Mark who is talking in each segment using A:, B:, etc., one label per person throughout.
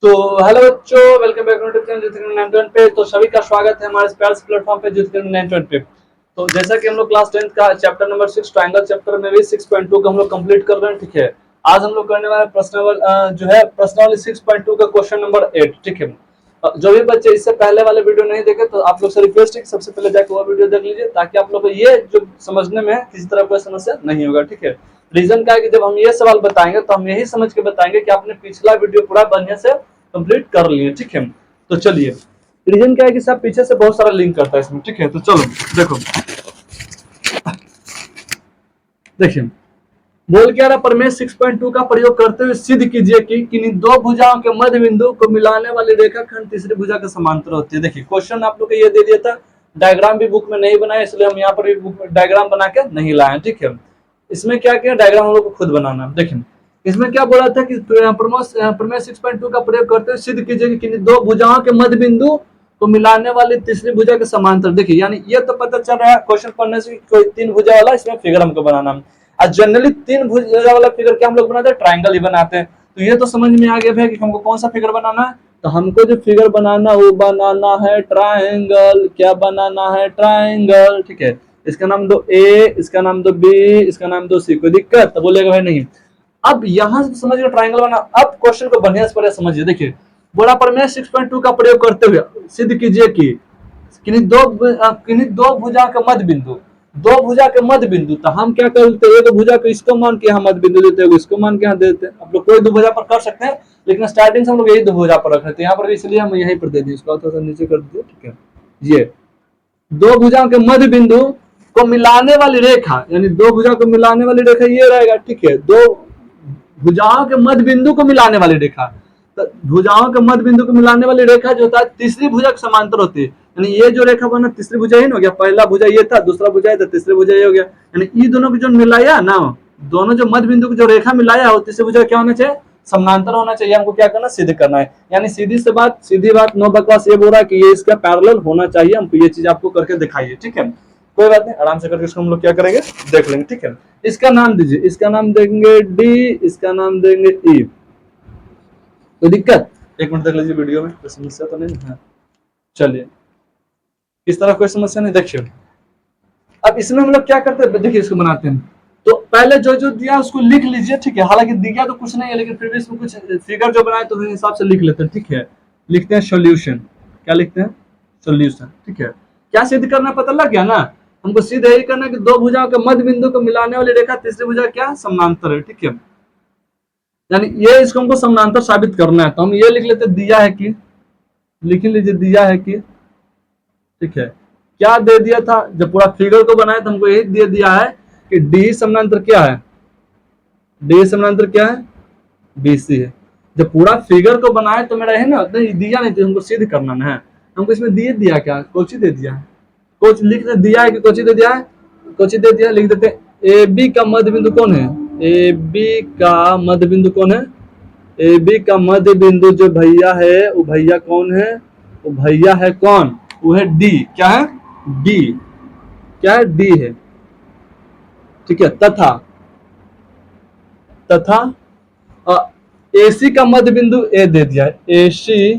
A: तो हेलो बच्चों, welcome back to जितने 91 पे। तो सभी का स्वागत है हमारे स्पेस प्लेटफॉर्म पे जितने 91 पे। तो जैसा कि हम लोग क्लास 10 का चैप्टर नंबर 6 ट्रायंगल चैप्टर में भी 6.2 का हम लोग कंप्लीट कर रहे हैं। ठीक है, आज हम लोग करने वाले प्रश्न जो है प्रश्नावली 6.2 का क्वेश्चन नंबर 8। ठीक है, जो भी बच्चे इससे पहले वाले वीडियो नहीं देखे तो आप लोग से रिक्वेस्ट है कि सबसे पहले जाकर वो वीडियो देख लीजिए, ताकि आप लोग को ये जो समझने में किसी तरह कोई समस्या नहीं होगा। ठीक है, रीजन क्या है कि जब हम ये सवाल बताएंगे तो हम यही समझ के बताएंगे कि आपने पिछला वीडियो पूरा बढ़िया से कंप्लीट कर लिए। ठीक है, तो चलिए, रीजन क्या है कि सब पीछे से बहुत सारा लिंक करता है इसमें। ठीक है, तो चलो देखो, देखिए बोल क्या रहा, प्रमेय 6.2 का प्रयोग करते हुए सिद्ध कीजिए कि किन्हीं दो भुजाओं के मध्य बिंदु को मिलाने वाली रेखा खंड तीसरी भुजा के समांतर होती है। देखिए क्वेश्चन आप लोग को ये दे दिया था, डायग्राम भी बुक में नहीं बनाया, इसलिए हम यहाँ पर भी बुक में डायग्राम बना के नहीं लाए। ठीक है, इसमें क्या किया, डायग्राम हम लोग को खुद बनाना। देखिए इसमें क्या बोला था कि प्रमेय 6.2 का प्रयोग करते हुए सिद्ध कीजिए कि किन्हीं दो भुजाओं के मध्य बिंदु को मिलाने वाली तीसरी भुजा के समांतर। देखिए यानी ये तो पता चल रहा है क्वेश्चन पढ़ने से कोई तीन भुजा वाला इसमें फिगर हमको बनाना है। जनरली तीन भुजा वाला फिगर क्या हम लोग बनाते हैं, ट्रायंगल ही बनाते हैं। तो ये तो समझ में आ गया कि हमको कौन सा फिगर बनाना है। तो हमको जो फिगर बनाना वो बनाना है ट्रायंगल। क्या बनाना है, ट्रायंगल। ठीक है, इसका नाम दो ए, इसका नाम दो बी, इसका नाम दो सी। कोई दिक्कत तो बोलेगा भाई नहीं। अब यहां से समझिए ट्रायंगल बना। अब क्वेश्चन को बढ़िया से समझिए। देखिए बोला प्रमेय 6.2 का प्रयोग करते हुए सिद्ध कीजिए कि किन्हीं दो भुजा के मध्य बिंदु, दो भुजा के मध्य बिंदु। तो हम क्या करते हैं, एक भुजा को इसको मान के यहाँ मध्य बिंदु देते हैं, इसको मान के यहाँ देते हैं। आप लोग कोई दो भुजा पर कर सकते हैं, लेकिन स्टार्टिंग से हम लोग यही दो भुजा पर रख रहे थे यहाँ पर भी, इसलिए हम यहीं पर दे दिए। इसको थोड़ा सा नीचे कर दीजिए। ठीक है, ये दो भुजाओं के मध्य बिंदु को मिलाने वाली रेखा, यानी दो भुजा को मिलाने वाली रेखा ये रहेगा। ठीक है, दो भुजाओं के मध्य बिंदु को मिलाने वाली रेखा, तो भुजाओं के मध्य बिंदु को मिलाने वाली रेखा जो होता है तीसरी भुजा के समांतर होती है। यानी ये जो रेखा बना तीसरी भुजा ही हो गया, पहला भुजा ये था, दूसरा भुजा ये था, तीसरी भुजा ये हो गया। यानी ये दोनों को जो मिलाया ना, दोनों जो मध्य बिंदु की जो रेखा मिलाया हो तीसरी भुजा क्या होना चाहिए, समानांतर होना चाहिए। हमको क्या करना, सिद्ध करना है। यानी सीधी बात नो बकवास ये बोल रहा है कि ये इसका पैरेलल होना चाहिए। हमको ये चीज आपको करके दिखाइए। ठीक है, कोई बात नहीं, आराम से करके इसको हम लोग क्या करेंगे, देख लेंगे। ठीक है, इसका नाम दीजिए, इसका नाम देंगे डी, इसका नाम देंगे ई। कोई दिक्कत, एक मिनट देख लीजिए वीडियो में, कोई समस्या तो नहीं है। चलिए, इस तरह कोई समस्या नहीं। देखिए अब इसमें हम लोग क्या करते हैं, देखिए इसको बनाते हैं। तो पहले जो जो दिया उसको लिख लीजिए। ठीक है, हालांकि दिया तो कुछ नहीं है, लेकिन फिर भी इसमें कुछ फिगर जो बनाए तो उस हिसाब से लिख लेते हैं। ठीक है, लिखते हैं सोल्यूशन। क्या लिखते हैं, सोल्यूशन। ठीक है, क्या सिद्ध करना पता लग गया ना। हमको सिद्ध यही करना है कि दो भुजाओं के मध्य बिंदु को मिलाने वाली रेखा तीसरी भुजा क्या समानांतर है। ठीक है, यानी ये इसको हमको समानांतर साबित करना है। तो हम ये लिख लेते दिया है कि, लिख लीजिए दिया है कि। ठीक है, क्या दे दिया था, जब पूरा फिगर को बनाया तो हमको यही दे दिया है कि डी समानांतर क्या है, डी समानांतर क्या है, बीसी है। जब पूरा फिगर को बनाया तो मेरा है ना, नहीं दिया नहीं तो हमको सिद्ध करना ना है। हमको इसमें दिए दिया क्या, कोची दे दिया है, कोच लिख दिया है कि कोची दे दिया है, कोची दे दिया। लिख देते ए बी का मध्य बिंदु कौन है, ए बी का मध्य बिंदु कौन है, ए बी का मध्य बिंदु जो भैया है वो भैया कौन है, वो भैया है कौन, वो है डी। क्या है, डी। क्या है, डी है। ठीक है, तथा एसी का मध्य बिंदु ए दे दिया है, एसी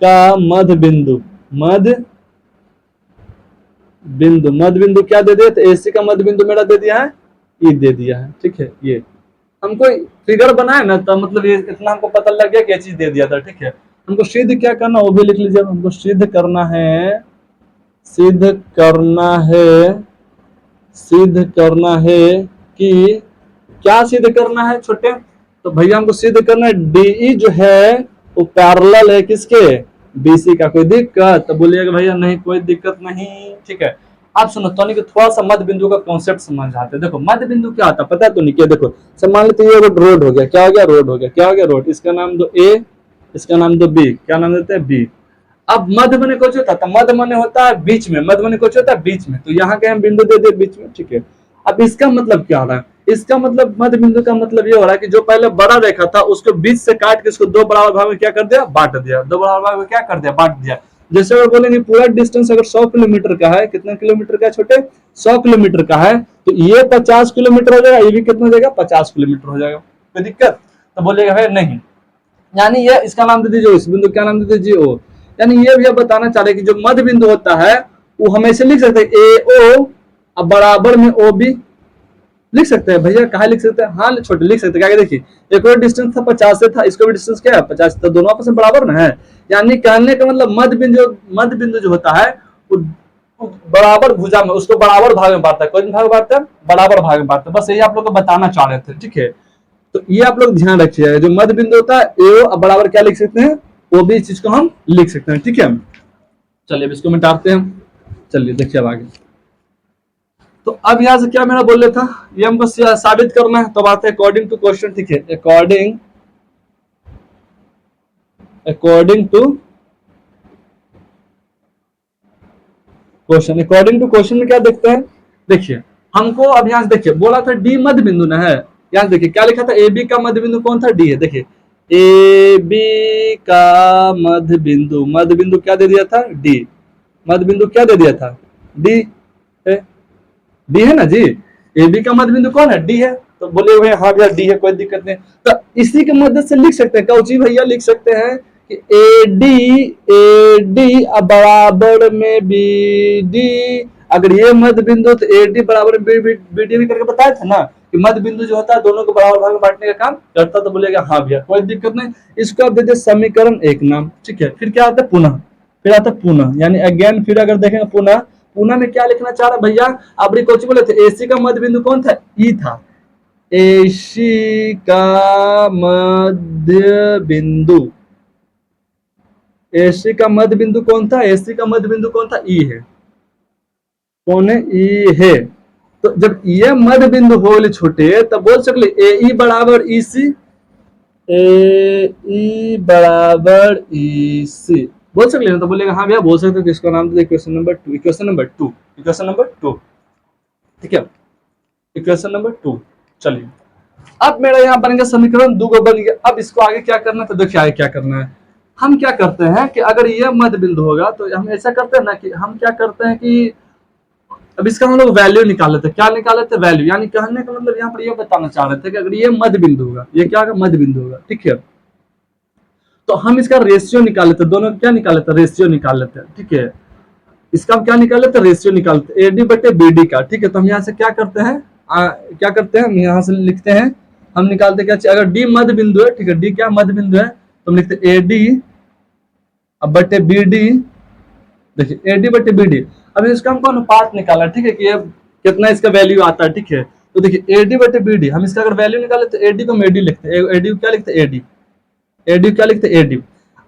A: का मध्य बिंदु, मध्य बिंदु क्या दे दिया, तो एसी का मध्य बिंदु मेरा दे दिया है, ई दे दिया है। ठीक है, ये हमको फिगर बनाए ना, तो मतलब ये इतना हमको पता लग गया कि ये चीज दे दिया था। ठीक है, हमको सिद्ध क्या करना वो भी लिख लीजिए। हमको सिद्ध करना है, सिद्ध करना है, सिद्ध करना है कि क्या सिद्ध करना है छोटे, तो भैया हमको सिद्ध करना है डीई जो है वो पैरेलल है किसके, बीसी का। कोई दिक्कत तो बोलिएगा भैया नहीं, कोई दिक्कत नहीं। ठीक है, आप सुनो तो नहीं कि थोड़ा सा मध्य बिंदु का कॉन्सेप्ट समझ आते हैं। देखो मध्य बिंदु क्या आता है पता है तो नहीं, क्या देखो सब मान लेते ये रोड हो गया, क्या हो गया, रोड हो गया। क्या हो गया, रोड। इसका नाम दो ए, इसका नाम दो बी। क्या नाम देते हैं, बी। अब मध्य मने कुछ होता है, मध्य मने होता है बीच में, मध्य मने कुछ होता है बीच में। तो यहाँ के हम बिंदु दे दे बीच में। ठीक है, अब इसका मतलब क्या हो रहा है, इसका मतलब मध्य बिंदु का मतलब ये हो रहा है कि जो पहले बड़ा रेखा था उसको बीच से काट के इसको दो बराबर भाग में क्या कर दिया, बांट दिया। दो बराबर भाग में क्या कर दिया, बांट दिया। जैसे अगर बोलेंगे पूरा डिस्टेंस अगर 100 किलोमीटर का है, कितना किलोमीटर का है छोटे, 100 किलोमीटर का है, तो ये 50 किलोमीटर हो जाएगा, ये भी कितना हो जाएगा, 50 किलोमीटर हो जाएगा। कोई दिक्कत तो बोलिएगा भाई नहीं। यानी ये इसका नाम दे दीजिए, इस बिंदु क्या नाम दे दीजिए ओ। यानी ये भी बताना चाह रहे हैं कि जो मध्य बिंदु होता है वो हमेशा लिख सकते हैं ए ओ, अब बराबर में ओ बी लिख सकते हैं। भैया कहा लिख सकते हैं, हाँ छोटे लिख सकते हैं। क्या देखिए एक और डिस्टेंस था 50 से था, इसका भी डिस्टेंस क्या है 50, तो दोनों आपस में बराबर ना है। यानी कहने का मतलब मध्य बिंदु जो होता है वो बराबर भुजा में, उसको बराबर भाग में बांटता है। कौन भाग में बांटता है? बराबर भाग में बांटता है। बस यही आप लोग को बताना चाह रहे थे, ठीक है। तो ये आप लोग ध्यान रखिए, जो मध्य बिंदु होता है ए ओ बराबर क्या लिख सकते हैं, वो भी इस चीज को हम लिख सकते हैं, ठीक है। चलिए अब इसको मिटाते हैं। चलिए देखिए अब आगे। तो अब यहां से क्या मेरा बोल रहा था, ये हमको साबित करना है। तो बात है अकॉर्डिंग टू क्वेश्चन, ठीक है। अकॉर्डिंग टू क्वेश्चन में क्या देखते हैं, देखिए हमको अब यहां से देखिए बोला था डी मध्य बिंदु ना है। यहां देखिए क्या लिखा था, ए बी का मध्य बिंदु कौन था, डी है। देखिए ए बी का मध्य बिंदु क्या दे दिया था, डी। मध्य बिंदु क्या दे दिया था, डी है। डी है ना जी। ए बी का मध्य बिंदु कौन है, डी है। तो बोले हुए हाँ भैया डी है, कोई दिक्कत नहीं। तो इसी के मदद से लिख सकते हैं, कौची भैया लिख सकते हैं कि ए डी बराबर में बी डी। अगर ये मध्य बिंदु तो ए डी बराबर में बी डी भी करके बताया था ना कि मध्य बिंदु जो होता है दोनों को बराबर भाग में बांटने का काम करता। तो बोलेगा हाँ भैया कोई दिक्कत नहीं। इसको आप दे दे समीकरण 1 नाम, ठीक है। फिर क्या आता है पुनः, फिर आता है पुनः, यानी अगेन। फिर अगर देखेंगे पुनः में क्या लिखना चाह रहा भैया, आप कोच बोले थे एसी का मध्य बिंदु कौन था, ई था। एसी का मध्य बिंदु, एसी का मध्य बिंदु कौन था, एसी का मध्य बिंदु कौन था, ई है। कौन है, ई है। तो जब ये मध्य बिंदु हो छोटे तब बोल सकले ए ई बराबर ई सी, ए ई बराबर ई सी बोल सकते हैं। तो बोलेगा हाँ भैया बोल सकते हैं। तो इसका नाम दे क्वेश्चन नंबर 2, इक्वेशन नंबर 2, ठीक है। Equation number 2। चलिए अब मेरा यहाँ बन गया समीकरण 2 बन गया। अब इसको आगे क्या करना है, तो देखिए आगे क्या करना है। हम क्या करते हैं कि अगर ये मध्य बिंदु होगा तो हम ऐसा करते हैं ना कि हम क्या करते हैं कि अब इसका हम लोग वैल्यू निकाल लेते हैं। क्या निकाल लेते हैं, वैल्यू। यानी कहने का मतलब यहाँ पर ये बताना चाह रहे थे कि अगर ये मध्य बिंदु होगा, ये क्या होगा, मध्य बिंदु होगा, ठीक है। तो हम इसका रेशियो निकाल लेते हैं, दोनों क्या निकाल लेते हैं, रेशियो निकाल लेते हैं, ठीक है। इसका हम क्या निकाल लेते हैं, रेशियो निकालते हैं एडी बटे बीडी का, ठीक है। तो हम यहाँ से क्या करते हैं, हम यहाँ से लिखते हैं, हम निकालते क्या, अगर डी मध्य बिंदु है, ठीक है, डी क्या मध्य बिंदु है, तो हम लिखते हैं एडी अब बटे बीडी। देखिए एडी बटे बीडी। अब इसका हमको अनुपात निकाला, ठीक है, कि ये कितना इसका वैल्यू आता है, ठीक है। तो देखिए एडी बटे बीडी, हम इसका अगर वैल्यू निकाले तो एडी को हम एडी लिखते हैं, एडी क्या लिखते हैं, एडी। एडी क्या लिखते हैं, एडी।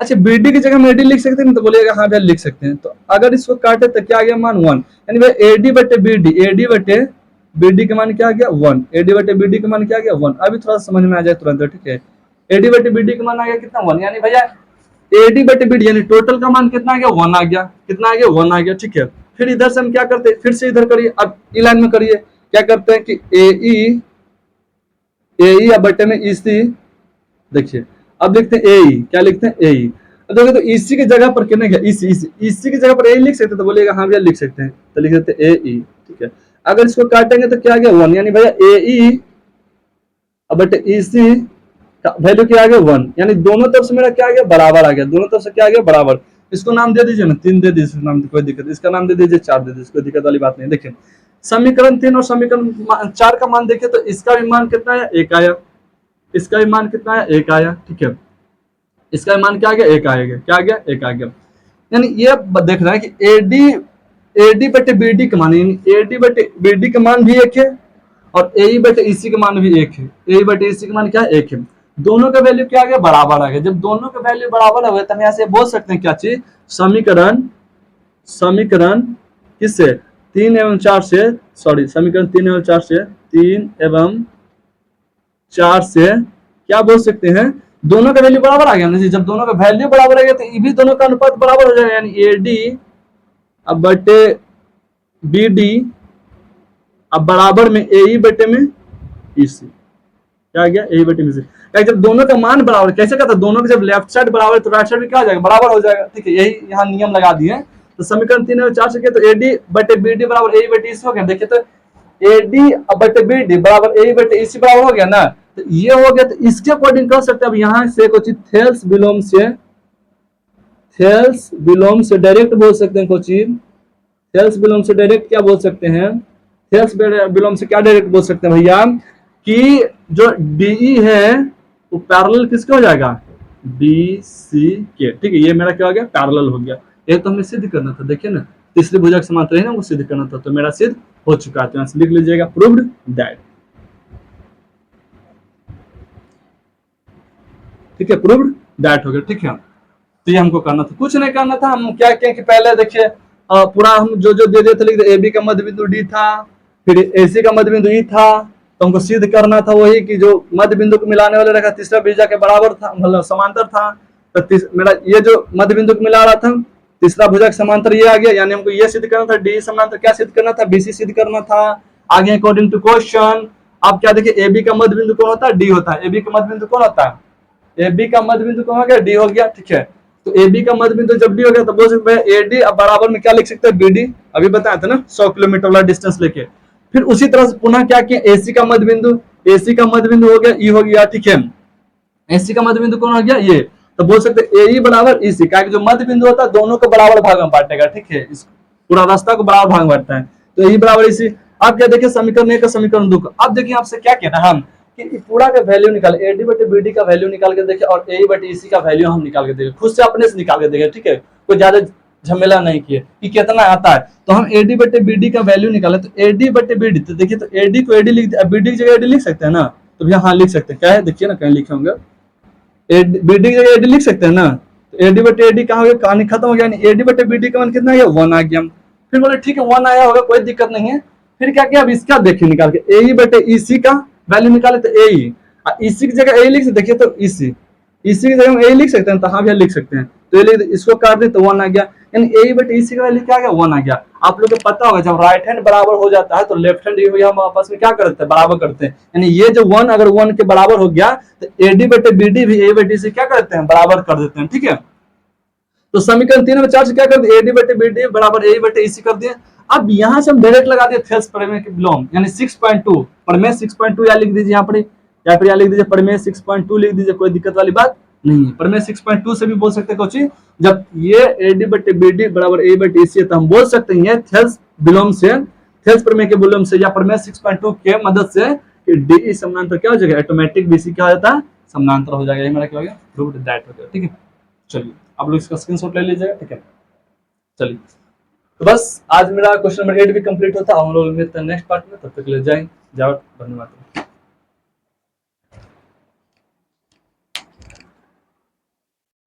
A: अच्छा बीडी की जगह हम एडी लिख सकते हैं, तो बोलिएगा हाँ भैया लिख सकते हैं। तो अगर इसको काटे तो क्या आ गया मान 1, यानी भाई एडी बटे बीडी, एडी बटे बीडी का मान क्या आ गया 1, एडी बटे बीडी का मान क्या आ गया 1। अभी थोड़ा समझ में आ जाए तुरंत, ठीक है। एडी बटे बीडी का मान आ गया कितना 1, यानी भैया एडी बटे बीडी यानी टोटल का मान कितना आ गया 1 आ गया, कितना आ गया 1 आ गया, ठीक है। फिर इधर से हम क्या करते हैं, फिर से इधर करिए, अब ई लाइन में करिए। क्या करते हैं कि ए ई बटे में ई सी, देखिए अब लिखते हैं ए, क्या लिखते हैं ए। अब देखो तो इसी की जगह पर कितने इसी की जगह पर ए लिख सकते हैं, तो बोलिएगा हाँ भैया लिख सकते हैं, तो लिख देते हैं ए ई, ठीक है। अगर इसको काटेंगे तो क्या आ गया 1, यानी भैया ए ई अब बटे ई सी का वैल्यू क्या आ गया 1, यानी दोनों तरफ से मेरा क्या आ गया बराबर आ गया, दोनों तरफ से क्या आ गया बराबर। इसको नाम दे दीजिए ना 3 दे दीजिए, नाम कोई दिक्कत, इसका नाम दे दीजिए 4 दे दीजिए, कोई दिक्कत वाली बात नहीं। देखिए समीकरण 3 और समीकरण 4 का मान देखिए, तो इसका भी मान कितना है 1 आया, इसका भी मान कितना है 1 आया, ठीक है। इसका मान क्या आ गया 1 आएगा, क्या आ गया 1 आ गया। यानी ये देख रहा है कि एडी बटे बीडी का मान, यानी एडी बटे बीडी का मान भी 1 है और ए बटे ईसी का मान भी 1 है। ए बटे ईसी का मान क्या है 1 है। दोनों का वैल्यू क्या आ गया बराबर आ गया। जब दोनों का वैल्यू बराबर हो गया तो हम यहाँ से बोल सकते हैं क्या चीज, समीकरण किससे 3 एवं 4 से, सॉरी समीकरण 3 एवं 4 से, 3 एवं 4 से क्या बोल सकते हैं, दोनों का वैल्यू बराबर आ गया ना। जब दोनों का वैल्यू बराबर आ गया तो ये भी दोनों का अनुपात बराबर हो जाएगा, यानी एडी अब बटे बीडी अब बराबर में ए बटे में ईसी, क्या आ गया ए बटे में ईसी। जब दोनों का मान बराबर, कैसे कहता है, दोनों का जब लेफ्ट साइड बराबर तो राइट साइड भी क्या हो जाएगा बराबर हो जाएगा, ठीक है। यही यहाँ नियम लगा दिए। तो समीकरण 3 और 4 से किया तो एडी बटे बीडी बराबर ए बटे ईसी हो गया। देखिए तो एडी बटे बीडी बराबर ए बटे ईसी बराबर हो गया ना। तो ये हो गया, तो इसके अकॉर्डिंग कर सकते हैं। अब यहाँ से कुछ थेल्स बिलोम से डायरेक्ट बोल सकते हैं कुछ, थेल्स बिलोम से डायरेक्ट क्या बोल सकते हैं, थेल्स बिलोम से क्या डायरेक्ट बोल सकते हैं भैया, कि जो डीई है वो पैरेलल किसके हो जाएगा, बीसी के। ठीक है, ये मेरा क्या हो गया, पैरेलल हो गया। एक तो हमें सिद्ध करना था, देखिए ना, तीसरी भुजा के समांतर है ना, वो सिद्ध करना था, तो मेरा सिद्ध हो चुका है। तो यहाँ से लिख लीजिएगा प्रूव्ड दैट। ठीक है, प्रूव्ड दैट हो गया। ठीक है, तो ये हमको करना था, कुछ नहीं करना था। हम क्या किए कि पहले देखिए पूरा हम जो जो दे दिए थे, लिख दे, ए बी का मध्य बिंदु डी था, फिर ए सी का मध्य बिंदु ई था, तो हमको सिद्ध करना था वही कि जो मध्य बिंदु को मिलाने वाले रेखा तीसरा भुजा के बराबर था, मतलब समांतर था। तो मेरा ये जो मध्य बिंदु को मिला रहा था तीसरा भुजा के समांतर ये आ गया, यानी हमको ये सिद्ध करना था, डी समांतर क्या सिद्ध करना था, बीसी सिद्ध करना था। आगे अकॉर्डिंग टू क्वेश्चन, अब क्या देखिए, ए बी का मध्य बिंदु कौन होता है, डी होता है। ए बी का मध्य बिंदु कौन होता है, ए बी का मध्य बिंदु कौन हो गया, डी हो गया। ठीक है, तो ए बी का मध्य बिंदु जब डी हो गया तो बोल सकते हैं ए डी, अब बराबर में क्या लिख सकते हैं, बी डी। अभी बताया था ना 100 किलोमीटर वाला डिस्टेंस लेके। फिर उसी तरह से पुनः क्या किया, एसी का मध्य बिंदु, एसी का मध्य बिंदु हो गया ई हो गया। ठीक है, एसी का मध्य बिंदु कौन हो गया, ये। तो बोल सकते हैं ए बराबर ईसी, क्या जो मध्य बिंदु होता है दोनों को बराबर भाग में बांटेगा। ठीक है, इस पूरा रास्ता को बराबर भाग में बांटता है, तो ए बराबर ईसी। अब क्या देखिए, समीकरण 1 का समीकरण 2 का। अब देखिए आपसे क्या कहना हम कि पूरा का वैल्यू निकाल, एडी बटे बीडी का वैल्यू निकाल के देखे, और ए बटे ईसी का वैल्यू हम निकाल के देखे, खुद से अपने से निकाल के देखे। ठीक है, कोई ज्यादा झमेला नहीं किए कि कितना आता है। तो हम एडी बटे बीडी का वैल्यू निकाले, तो एडी बटे बीडी, तो देखिए, तो एडी को एडी लिख दिया, बीडी की जगह एडी लिख सकते हैं ना, तो भैया हाँ लिख सकते हैं। क्या है देखिए ना, कहीं लिखे होंगे, बीडी की जगह एडी लिख सकते हैं ना। तो एडी बटे एडी कहाँ हो गया, कहानी खत्म हो गया। एडी बटे बीडी का मान कितना है, 1 आ गया। फिर बोले ठीक है 1 आया होगा, कोई दिक्कत नहीं है। फिर क्या किया, अब इसका देखिए निकाल के, ए बटे ईसी का वैल्यू निकाले, तो ए ईसी की जगह ए लिख सकते, देखिए तो ईसी की जगह हम ए लिख सकते हैं, तो हाँ भैया लिख सकते हैं। तो ये इसको काट दे तो 1 आ गया, यानी ए बटे ईसी का वैल्यू क्या आ गया, 1 आ गया। आप लोग को पता होगा जब राइट हैंड बराबर हो जाता है तो लेफ्ट हैंड हम आपस में क्या करते हैं, बराबर करते हैं। यानी ये जो 1 अगर 1 के बराबर हो गया तो एडी बटे बीडी भी ए बटे ईसी क्या करते हैं, बराबर कर देते हैं। ठीक है, तो समीकरण 3 और 4 से क्या कर दिए, एडी बटे बीडी बराबर ए बटे ईसी कर दिए। अब यहाँ से हम डायरेक्ट लगा दिए थेल्स प्रमेय के विलोम, यानी 6.2 प्रमेय 6.2 या लिख दीजिए यहाँ पर, या फिर यहाँ लिख दीजिए प्रमेय 6.2 लिख दीजिए, कोई दिक्कत वाली बात नहीं है। प्रमेय 6.2 से भी बोल सकते हैं कुछ, जब ये एडी बटे बीडी बराबर ए बटे ईसी है तो हम बोल सकते हैं थेल्स विलोम से, थेल्स प्रमेय के विलोम से या प्रमेय 6.2 के मदद से कि डी समानांतर क्या हो जाएगा, ऑटोमेटिक बीसी क्या हो जाता है, समानांतर हो जाएगा। ये मेरा क्या हो गया, प्रूव्ड दैट हो गया। ठीक है, चलिए आप लोग इसका स्क्रीनशॉट ले लीजिएगा। ठीक है, चलिए तो बस आज मेरा क्वेश्चन नंबर 8 भी कंप्लीट होता है। हम लोग मिलते हैं नेक्स्ट पार्ट में, तब तक ले जाए, जाओ, धन्यवाद।